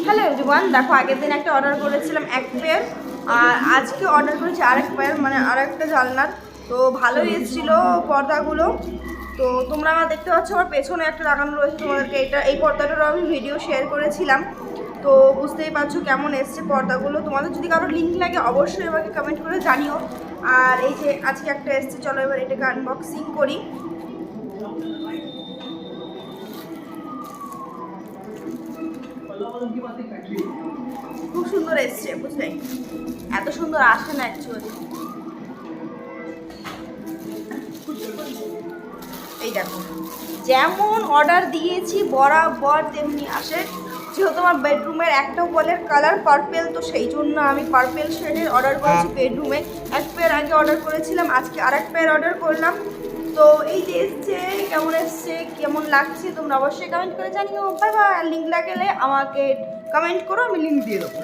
Hello everyone, দেখো আগের দিন একটা অর্ডার করেছিলাম এক পেয়ার, আর আজকে অর্ডার করেছি আরেক পেয়ার, মানে আরেকটা জানলার। তো ভালোই এসেছিলো পর্দাগুলো। তো তোমরা দেখতে পাচ্ছ আমার পেছনে একটা লাগানো রয়েছে, তোমাদেরকে এই পর্দাটারও আমি ভিডিও শেয়ার করেছিলাম। তো বুঝতেই পারছো কেমন এসছে পর্দাগুলো। তোমাদের যদি কারো লিঙ্ক লাগে অবশ্যই আমাকে কমেন্ট করে জানিও। আর এই যে আজকে একটা এসছে, চলো এবার এটাকে আনবক্সিং করি। খুব সুন্দর এসছে, বুঝলে? এত সুন্দর আসে না অ্যাকচুয়ালি। এই দেখো, যেমন অর্ডার দিয়েছি বরাবর তেমনি আসে। যেহেতু আমার বেডরুমের একটা ওয়ালের কালার পার্পেল, তো সেই জন্য আমি পার্পেল শেডের অর্ডার করেছি বেডরুমে। এক পেয়ার আগে অর্ডার করেছিলাম, আজকে আরেক পেয়ার অর্ডার করলাম। তো এই যে এসছে, কেমন এসছে, কেমন লাগছে তোমরা অবশ্যই কমেন্ট করে জানিও। Bye bye. লিঙ্ক লাগলে আমাকে কমেন্ট করো, আমি লিঙ্ক দিয়ে দেবো।